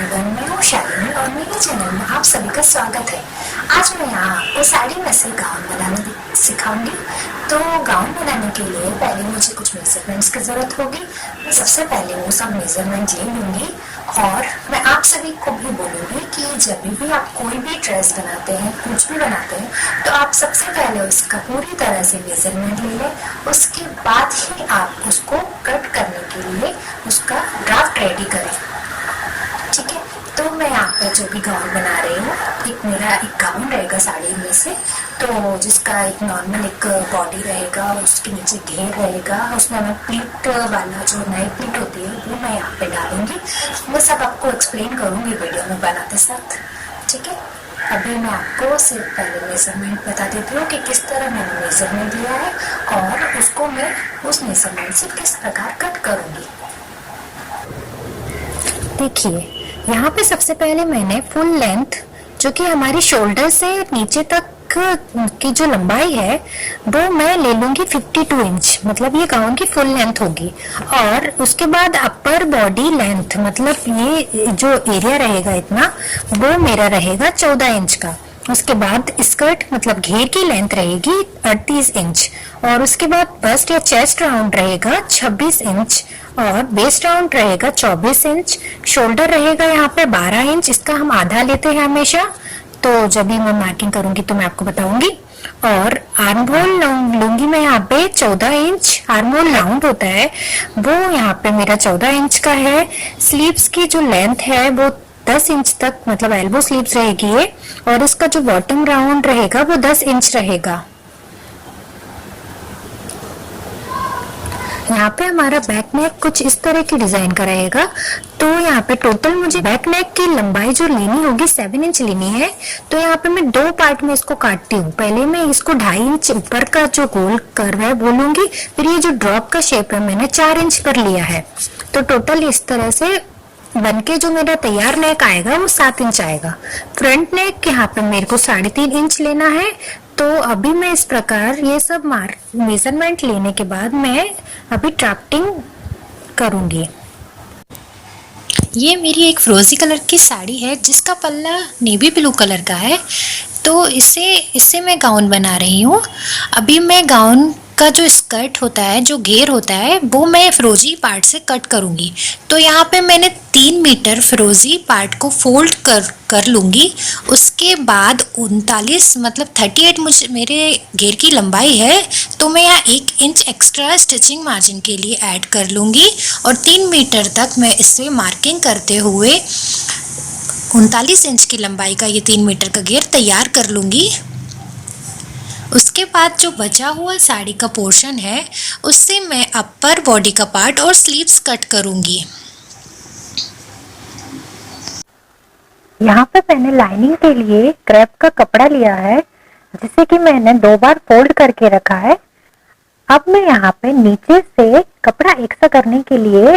Everyone, मैं हूँ शालिनी और मेरे चैनल में आप सभी का स्वागत है। आज मैं यहाँ आपको साड़ी में से गाउन बनाना सिखाऊंगी। तो गाउन बनाने के लिए पहले मुझे कुछ मेजरमेंट्स की ज़रूरत होगी। मैं सबसे पहले वो सब मेजरमेंट ले लूँगी और मैं आप सभी को भी बोलूँगी कि जब भी आप कोई भी ड्रेस बनाते हैं, कुछ भी बनाते हैं, तो आप सबसे पहले उसका पूरी तरह से मेजरमेंट ले लें। उसके बाद ही आप उसको कट करने के लिए उसका ड्राफ्ट रेडी करें। ठीक है, तो मैं यहाँ पर जो भी गाउन बना रही हूँ, मेरा एक गाउन रहेगा साड़ी में से, तो जिसका एक नॉर्मल एक बॉडी रहेगा, उसके नीचे घेर रहेगा, उसमें मैं प्लीट वाला जो नाइट प्लीट होती है वो मैं यहाँ पे डालूंगी। मैं सब आपको एक्सप्लेन करूँगी वीडियो में बनाते साथ। ठीक है, अभी मैं आपको सिर्फ पहले मेजरमेंट बता देती हूँ कि किस तरह मैंने मेजरमेंट लिया है और उसको मैं उस मेजरमेंट से किस प्रकार कट करूँगी। देखिए, यहाँ पे सबसे पहले मैंने फुल लेंथ, जो कि हमारी शोल्डर से नीचे तक की जो लंबाई है वो मैं ले लूंगी 52 इंच, मतलब ये गाउन की फुल लेंथ होगी। और उसके बाद अपर बॉडी लेंथ, मतलब ये जो एरिया रहेगा इतना, वो मेरा रहेगा 14 इंच का। उसके बाद स्कर्ट मतलब घेर की लेंथ रहेगी 38 इंच और उसके बाद बस्ट या चेस्ट राउंड रहेगा 26 इंच और वेस्ट राउंड रहेगा 24 इंच। शोल्डर रहेगा यहाँ पे 12 इंच, इसका हम आधा लेते हैं हमेशा, तो जब भी मैं मार्किंग करूंगी तो मैं आपको बताऊंगी। और आर्म होल लूंगी मैं यहाँ पे 14 इंच, आर्म होल राउंड होता है वो यहाँ पे मेरा 14 इंच का है। स्लीव्स की जो लेंथ है वो 10 इंच तक, मतलब एल्बो स्लीव्स रहेगी ये, और इसका जो बॉटम राउंड रहेगा वो 10 इंच रहेगा। यहाँ पे हमारा बैक नेक कुछ इस तरह की डिजाइन का रहेगा। तो यहाँ पे टोटल मुझे बैक नेक की लंबाई जो लेनी होगी 7 इंच लेनी है। तो यहाँ पे मैं दो पार्ट में इसको काटती हूँ। पहले मैं इसको 2.5 इंच ऊपर का जो गोल कर्व है वो लूंगी, फिर ये जो ड्रॉप का शेप है मैंने 4 इंच पर लिया है। तो टोटल इस तरह से बनके जो मेरा तैयार नेक आएगा वो 7 इंच आएगा। फ्रंट नेक यहाँ पे मेरे को 3.5 इंच लेना है। तो अभी मैं इस प्रकार ये सब मेजरमेंट लेने के बाद मैं अभी ड्राफ्टिंग करूंगी। ये मेरी एक फिरोजी कलर की साड़ी है जिसका पल्ला नेवी ब्लू कलर का है। तो इससे मैं गाउन बना रही हूँ। अभी मैं गाउन का जो स्कर्ट होता है, जो घेर होता है, वो मैं फिरोजी पार्ट से कट करूँगी। तो यहाँ पे मैंने 3 मीटर फिरोजी पार्ट को फोल्ड कर लूँगी। उसके बाद 39 मतलब 38 मेरे घेर की लंबाई है, तो मैं यहाँ 1 इंच एक्स्ट्रा स्टिचिंग मार्जिन के लिए ऐड कर लूँगी और 3 मीटर तक मैं इससे मार्किंग करते हुए 39 इंच की लंबाई का ये 3 मीटर का घेर तैयार कर लूँगी। उसके बाद जो बचा हुआ साड़ी का पोर्शन है उससे मैं अपर बॉडी का पार्ट और स्लीव्स कट करूँगी। यहाँ पे मैंने लाइनिंग के लिए क्रेप का कपड़ा लिया है, जिसे कि मैंने 2 बार फोल्ड करके रखा है। अब मैं यहाँ पे नीचे से कपड़ा एकसा करने के लिए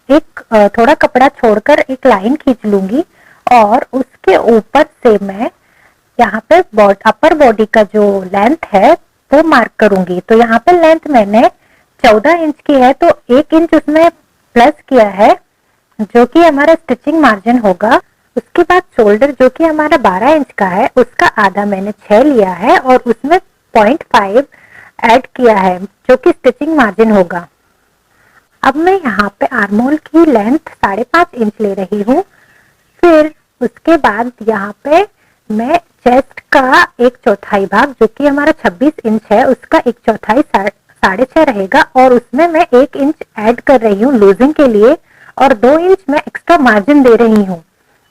एक थोड़ा कपड़ा छोड़कर एक लाइन खींच लूंगी और उसके ऊपर से मैं यहाँ पे अपर बॉडी का जो लेंथ है वो मार्क करूंगी। तो यहाँ पे लेंथ मैंने 14 इंच की है, तो 1 इंच उसमें प्लस किया है जो कि हमारा स्टिचिंग मार्जिन होगा। उसके बाद शोल्डर जो कि हमारा 12 इंच का है, उसका आधा मैंने 6 लिया है और उसमें 0.5 ऐड किया है जो कि स्टिचिंग मार्जिन होगा। अब मैं यहाँ पे आर्म होल की लेंथ 5.5 इंच ले रही हूँ। फिर उसके बाद यहाँ पे मैं चेस्ट का 1/4 भाग, जो कि हमारा 26 इंच है, उसका 1/4 6.5 रहेगा और उसमें मैं 1 इंच ऐड कर रही हूँ लूजिंग के लिए और 2 इंच मैं एक्स्ट्रा मार्जिन दे रही हूँ।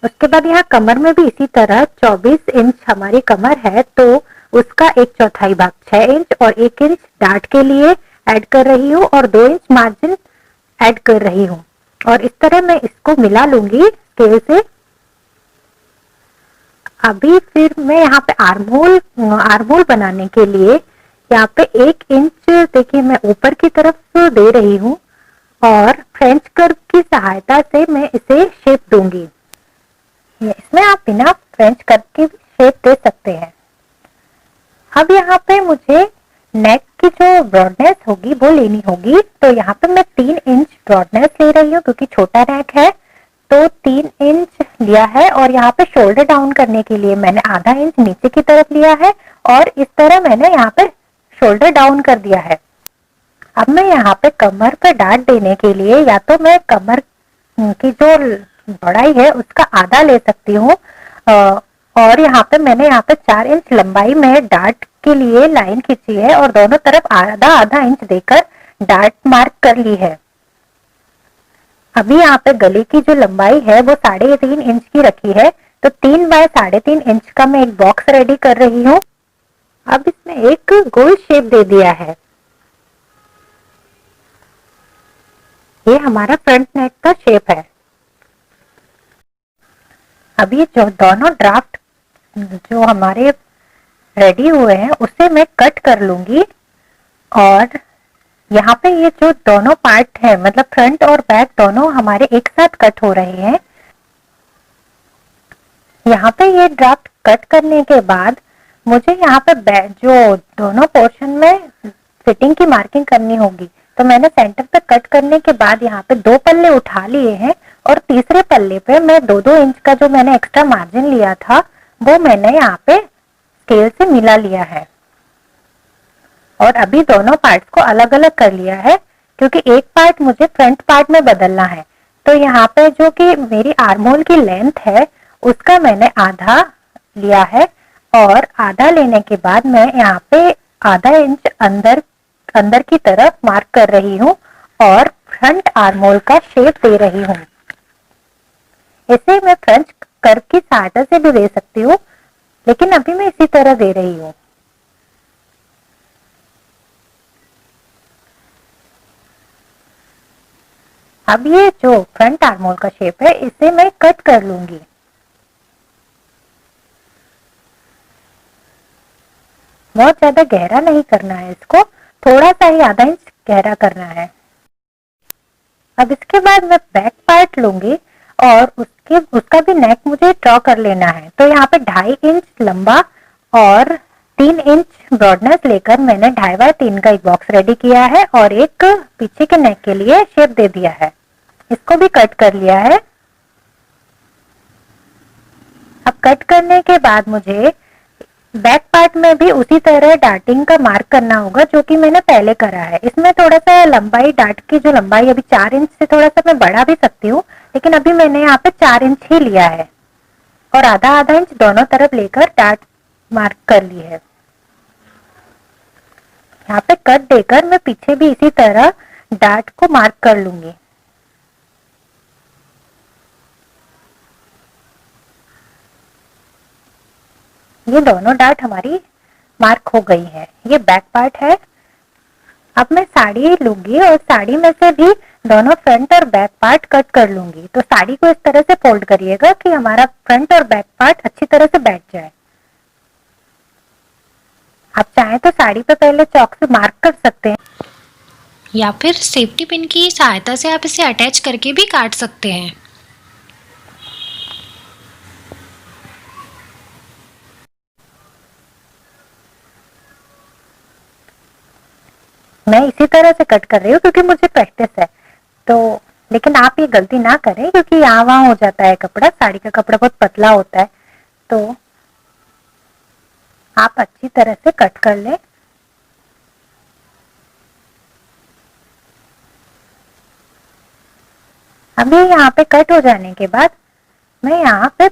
उसके बाद यहाँ कमर में भी इसी तरह 24 इंच हमारी कमर है, तो उसका 1/4 भाग 6 इंच और 1 इंच डार्ट के लिए ऐड कर रही हूँ और 2 इंच मार्जिन ऐड कर रही हूँ। और इस तरह मैं इसको मिला लूंगी स्केल से। अभी फिर मैं यहाँ पे आर्म होल बनाने के लिए यहाँ पे 1 इंच देखिए मैं ऊपर की तरफ दे रही हूँ और फ्रेंच कर्व की सहायता से मैं इसे शेप दूंगी। इसमें आप बिना फ्रेंच कर्व की शेप दे सकते हैं। अब यहाँ पे मुझे नेक की जो ब्रॉडनेस होगी वो लेनी होगी। तो यहाँ पे मैं 3 इंच ब्रॉडनेस ले रही हूँ क्योंकि छोटा नेक है, तो 3 इंच लिया है और यहाँ पे शोल्डर डाउन करने के लिए मैंने आधा इंच नीचे की तरफ लिया है और इस तरह मैंने यहाँ पे शोल्डर डाउन कर दिया है। अब मैं यहाँ पे कमर पे डाट देने के लिए या तो मैं कमर की जो बढ़ाई है उसका आधा ले सकती हूँ और मैंने यहाँ पे 4 इंच लंबाई में डाट के लिए लाइन खींची है और दोनों तरफ आधा आधा इंच देकर डाट मार्क कर ली है। अभी यहाँ पे गले की जो लंबाई है वो 3.5 इंच की रखी है, तो 3 बाय 3.5 इंच का मैं एक बॉक्स रेडी कर रही हूँ। अब इसमें एक गोल शेप दे दिया है। ये हमारा फ्रंट नेक का शेप है। अब ये जो दोनों ड्राफ्ट जो हमारे रेडी हुए हैं उसे मैं कट कर लूंगी और यहाँ पे ये जो दोनों पार्ट है मतलब फ्रंट और बैक दोनों हमारे एक साथ कट हो रहे हैं। यहाँ पे ये ड्राफ्ट कट करने के बाद मुझे यहाँ पे जो दोनों पोर्शन में फिटिंग की मार्किंग करनी होगी, तो मैंने सेंटर पे कट करने के बाद यहाँ पे 2 पल्ले उठा लिए हैं और तीसरे पल्ले पे मैं 2-2 इंच का जो मैंने एक्स्ट्रा मार्जिन लिया था वो मैंने यहाँ पे स्केल से मिला लिया है और अभी दोनों पार्ट्स को अलग अलग कर लिया है क्योंकि एक पार्ट मुझे फ्रंट पार्ट में बदलना है। तो यहाँ पे जो कि मेरी आर्महोल की लेंथ है उसका मैंने आधा लिया है और आधा लेने के बाद मैं यहाँ पे आधा इंच अंदर की तरफ मार्क कर रही हूँ और फ्रंट आर्महोल का शेप दे रही हूँ। इसे मैं फ्रंट कर्व की सहायता से भी दे सकती हूँ, लेकिन अभी मैं इसी तरह दे रही हूँ। अब ये जो फ्रंट आर्महोल का शेप है इसे मैं कट कर लूंगी। बहुत ज्यादा गहरा नहीं करना है, इसको थोड़ा सा ही आधा इंच गहरा करना है। अब इसके बाद मैं बैक पार्ट लूंगी और उसका भी नेक मुझे ड्रॉ कर लेना है। तो यहाँ पे 2.5 इंच लंबा और 3 इंच ब्रॉडनेस लेकर मैंने 2.5x3 का एक बॉक्स रेडी किया है और एक पीछे के नेक के लिए शेप दे दिया है। इसको भी कट कर लिया है। अब कट करने के बाद मुझे बैक पार्ट में भी उसी तरह डार्टिंग का मार्क करना होगा जो कि मैंने पहले करा है। इसमें थोड़ा सा लंबाई, डार्ट की जो लंबाई अभी 4 इंच से थोड़ा सा मैं बढ़ा भी सकती हूँ, लेकिन अभी मैंने यहाँ पे 4 इंच ही लिया है और आधा आधा इंच दोनों तरफ लेकर डार्ट मार्क कर ली है। यहाँ पे कट देकर मैं पीछे भी इसी तरह डार्ट को मार्क कर लूंगी। ये दोनों डार्ट हमारी मार्क हो गई है। ये बैक पार्ट है। अब मैं साड़ी लूंगी और साड़ी में से भी दोनों फ्रंट और बैक पार्ट कट कर लूंगी। तो साड़ी को इस तरह से फोल्ड करिएगा कि हमारा फ्रंट और बैक पार्ट अच्छी तरह से बैठ जाए। आप चाहें तो साड़ी पे पहले चॉक से मार्क कर सकते हैं या फिर सेफ्टी पिन की सहायता से आप इसे अटैच करके भी काट सकते हैं। मैं इसी तरह से कट कर रही हूँ क्योंकि मुझे प्रैक्टिस है। तो लेकिन आप ये गलती ना करें क्योंकि यहाँ वहां हो जाता है कपड़ा। साड़ी का कपड़ा बहुत पतला होता है, तो आप अच्छी तरह से कट कर लें। अभी यहाँ पे कट हो जाने के बाद मैं यहाँ पे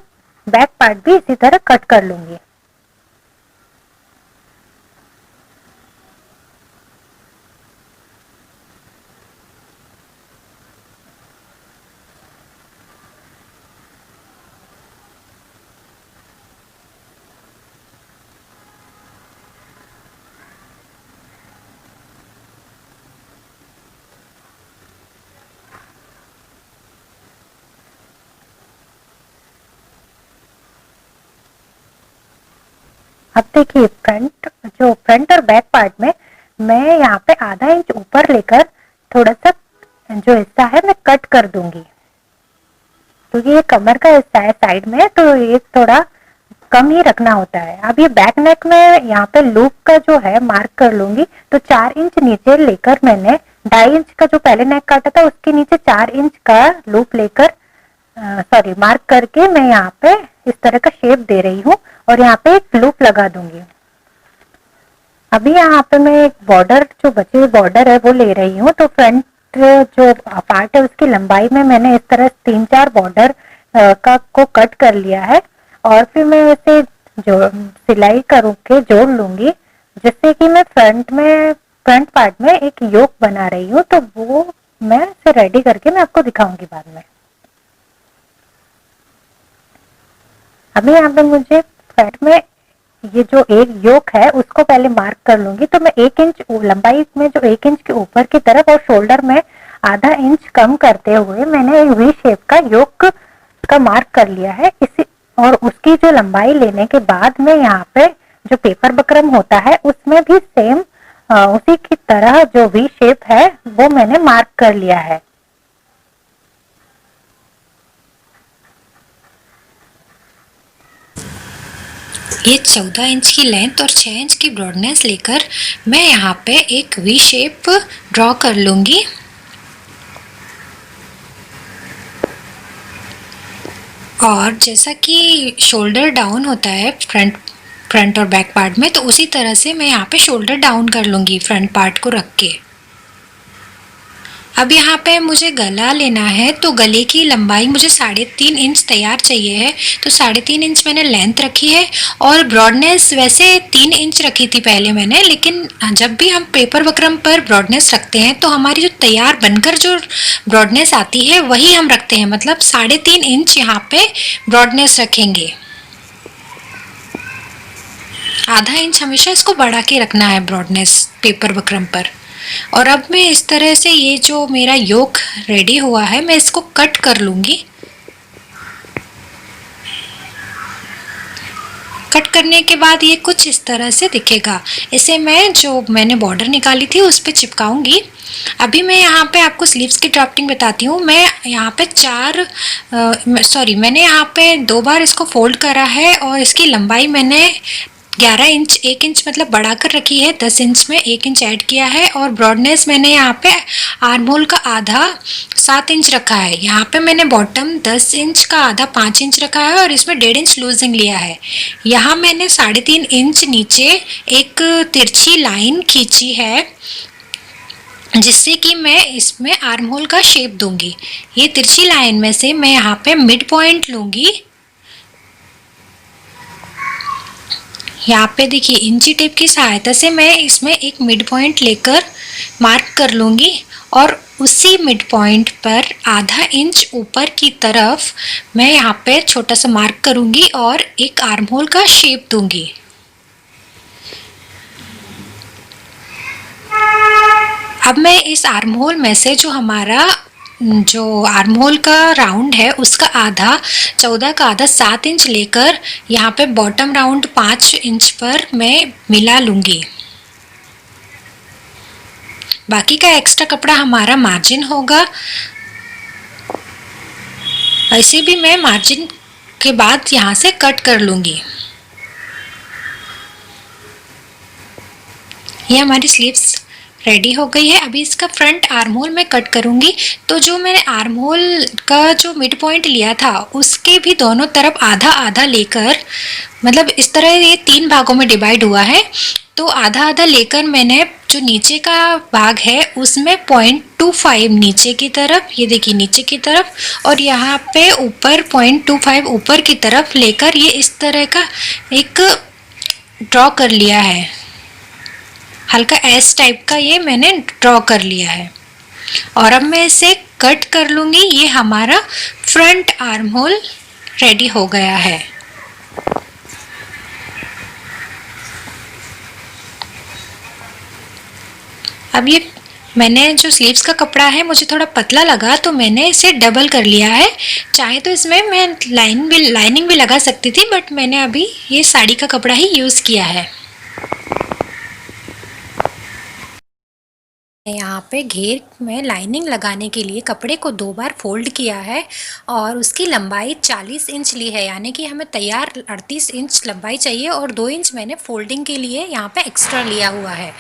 बैक पार्ट भी इसी तरह कट कर लूंगी। अब देखिए फ्रंट और बैक पार्ट में मैं यहाँ पे आधा इंच ऊपर लेकर थोड़ा सा जो हिस्सा है मैं कट कर दूंगी क्योंकि ये कमर का हिस्सा है साइड में, तो ये थोड़ा कम ही रखना होता है। अब ये बैक नेक में यहाँ पे लूप का जो है मार्क कर लूंगी। तो 4 इंच नीचे लेकर मैंने 2.5 इंच का जो पहले नेक काटा था उसके नीचे 4 इंच का लूप लेकर सॉरी मार्क करके मैं यहाँ पे इस तरह का शेप दे रही हूँ और यहाँ पे एक लूप लगा दूंगी। अभी यहाँ पे मैं एक बॉर्डर, जो बची हुई बॉर्डर है वो ले रही हूँ। तो फ्रंट जो पार्ट है उसकी लंबाई में मैंने इस तरह 3-4 बॉर्डर का को कट कर लिया है और फिर मैं इसे जो सिलाई करके जोड़ लूंगी, जिससे कि मैं फ्रंट पार्ट में एक योक बना रही हूँ। तो वो मैं इसे रेडी करके मैं आपको दिखाऊंगी बाद में। अभी यहाँ पे मुझे फ्रंट में ये जो एक योक है उसको पहले मार्क कर लूंगी। तो मैं 1 इंच लंबाई में जो 1 इंच के ऊपर की तरफ और शोल्डर में आधा इंच कम करते हुए मैंने एक वी शेप का योक का मार्क कर लिया है। इसी और उसकी जो लंबाई लेने के बाद में यहाँ पे जो पेपर बकरम होता है उसमें भी सेम उसी की तरह जो वी शेप है वो मैंने मार्क कर लिया है। ये 14 इंच की लेंथ और 6 इंच की ब्रॉडनेस लेकर मैं यहाँ पे एक वी शेप ड्रॉ कर लूँगी। और जैसा कि शोल्डर डाउन होता है फ्रंट और बैक पार्ट में, तो उसी तरह से मैं यहाँ पे शोल्डर डाउन कर लूँगी फ्रंट पार्ट को रख के। अब यहाँ पे मुझे गला लेना है, तो गले की लंबाई मुझे 3.5 इंच तैयार चाहिए है। तो 3.5 इंच मैंने लेंथ रखी है और ब्रॉडनेस वैसे 3 इंच रखी थी पहले मैंने, लेकिन जब भी हम पेपर बकरम पर ब्रॉडनेस रखते हैं तो हमारी जो तैयार बनकर जो ब्रॉडनेस आती है वही हम रखते हैं, मतलब 3.5 इंच यहाँ पे ब्रॉडनेस रखेंगे। आधा इंच हमेशा इसको बढ़ा के रखना है ब्रॉडनेस पेपर बकरम पर। और अब मैं इस तरह से ये जो मेरा योक रेडी हुआ है मैं इसको कट कर लूँगी। कट करने के बाद ये कुछ इस तरह से दिखेगा। इसे मैं जो मैंने बॉर्डर निकाली थी उस पे चिपकाऊंगी। अभी मैं यहाँ पे आपको स्लीव्स की ड्राफ्टिंग बताती हूँ। मैं यहाँ पे मैंने यहाँ पे 2 बार इसको फोल्ड करा है और इसकी लंबाई मैंने 11 इंच 1 इंच मतलब बढ़ाकर रखी है। 10 इंच में 1 इंच ऐड किया है और ब्रॉडनेस मैंने यहाँ पे आर्म होल का आधा 7 इंच रखा है। यहाँ पे मैंने बॉटम 10 इंच का आधा 5 इंच रखा है और इसमें 1.5 इंच लूजिंग लिया है। यहाँ मैंने 3.5 इंच नीचे एक तिरछी लाइन खींची है, जिससे कि मैं इसमें आर्म होल का शेप दूंगी। ये तिरछी लाइन में से मैं यहाँ पे मिड पॉइंट लूंगी। यहाँ पे देखिए इंची टेप की सहायता से मैं इसमें एक मिड पॉइंट लेकर मार्क कर लूँगी और उसी मिड पॉइंट पर आधा इंच ऊपर की तरफ मैं यहाँ पे छोटा सा मार्क करूँगी और एक आर्म होल का शेप दूँगी। अब मैं इस आर्म होल में से जो हमारा जो आर्म होल का राउंड है उसका आधा 14 का आधा 7 इंच लेकर यहाँ पे बॉटम राउंड 5 इंच पर मैं मिला लूँगी। बाकी का एक्स्ट्रा कपड़ा हमारा मार्जिन होगा। ऐसे भी मैं मार्जिन के बाद यहाँ से कट कर लूँगी। ये हमारी स्लीव्स रेडी हो गई है। अभी इसका फ्रंट आर्म होल मैं कट करूँगी। तो जो मैंने आर्म होल का जो मिड पॉइंट लिया था उसके भी दोनों तरफ आधा आधा लेकर, मतलब इस तरह ये 3 भागों में डिवाइड हुआ है, तो आधा आधा लेकर मैंने जो नीचे का भाग है उसमें 0.25 नीचे की तरफ, ये देखिए नीचे की तरफ, और यहाँ पे ऊपर 0.25 ऊपर की तरफ लेकर ये इस तरह का एक ड्रॉ कर लिया है। हल्का एस टाइप का ये मैंने ड्रॉ कर लिया है और अब मैं इसे कट कर लूँगी। ये हमारा फ्रंट आर्म होल रेडी हो गया है। अब ये मैंने जो स्लीव्स का कपड़ा है मुझे थोड़ा पतला लगा तो मैंने इसे डबल कर लिया है। चाहे तो इसमें मैं लाइनिंग भी लगा सकती थी, बट मैंने अभी ये साड़ी का कपड़ा ही यूज़ किया है। यहाँ पे घेर में लाइनिंग लगाने के लिए कपड़े को 2 बार फोल्ड किया है और उसकी लंबाई 40 इंच ली है, यानी कि हमें तैयार 38 इंच लंबाई चाहिए और 2 इंच मैंने फोल्डिंग के लिए यहाँ पे एक्स्ट्रा लिया हुआ है।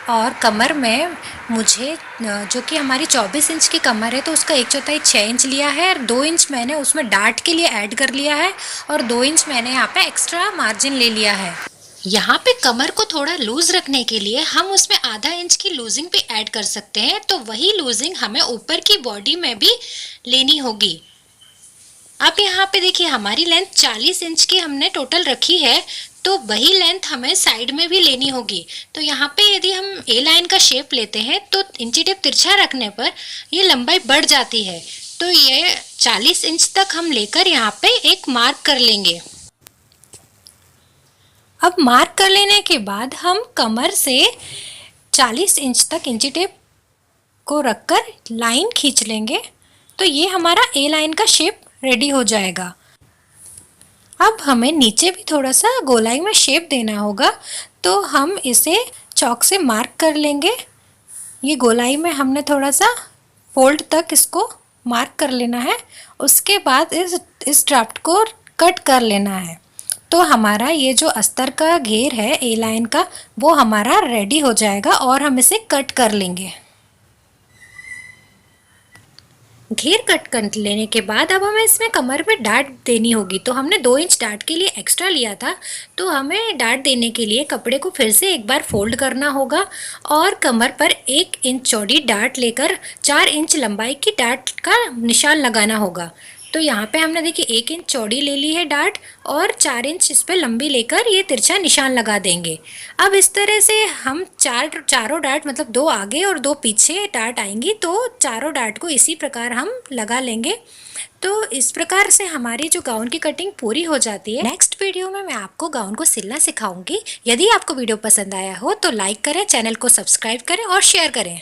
और कमर में मुझे जो कि हमारी 24 इंच की कमर है तो उसका 1/4 6 इंच लिया है और 2 इंच मैंने उसमें डार्ट के लिए ऐड कर लिया है और 2 इंच मैंने यहाँ पे एक्स्ट्रा मार्जिन ले लिया है। यहाँ पे कमर को थोड़ा लूज रखने के लिए हम उसमें आधा इंच की लूजिंग भी ऐड कर सकते हैं, तो वही लूजिंग हमें ऊपर की बॉडी में भी लेनी होगी। अब यहाँ पे देखिए हमारी लेंथ 40 इंच की हमने टोटल रखी है, तो वही लेंथ हमें साइड में भी लेनी होगी। तो यहाँ पे यदि हम ए लाइन का शेप लेते हैं तो इंची टेप तिरछा रखने पर ये लंबाई बढ़ जाती है, तो ये 40 इंच तक हम लेकर यहाँ पे एक मार्क कर लेंगे। अब मार्क कर लेने के बाद हम कमर से 40 इंच तक इंची टेप को रखकर लाइन खींच लेंगे, तो ये हमारा ए लाइन का शेप रेडी हो जाएगा। अब हमें नीचे भी थोड़ा सा गोलाई में शेप देना होगा, तो हम इसे चॉक से मार्क कर लेंगे। ये गोलाई में हमने थोड़ा सा फोल्ड तक इसको मार्क कर लेना है। उसके बाद इस ड्राफ्ट को कट कर लेना है, तो हमारा ये जो अस्तर का घेर है ए लाइन का वो हमारा रेडी हो जाएगा और हम इसे कट कर लेंगे। घेर कट कर लेने के बाद अब हमें इसमें कमर में डार्ट देनी होगी, तो हमने 2 इंच डार्ट के लिए एक्स्ट्रा लिया था, तो हमें डार्ट देने के लिए कपड़े को फिर से एक बार फोल्ड करना होगा और कमर पर 1 इंच चौड़ी डार्ट लेकर 4 इंच लंबाई की डार्ट का निशान लगाना होगा। तो यहाँ पे हमने देखिए 1 इंच चौड़ी ले ली है डार्ट और 4 इंच इस पर लंबी लेकर ये तिरछा निशान लगा देंगे। अब इस तरह से हम चारों डार्ट मतलब 2 आगे और 2 पीछे डार्ट आएंगी, तो चारों डार्ट को इसी प्रकार हम लगा लेंगे। तो इस प्रकार से हमारी जो गाउन की कटिंग पूरी हो जाती है। नेक्स्ट वीडियो में मैं आपको गाउन को सिलना सिखाऊंगी। यदि आपको वीडियो पसंद आया हो तो लाइक करें, चैनल को सब्सक्राइब करें और शेयर करें।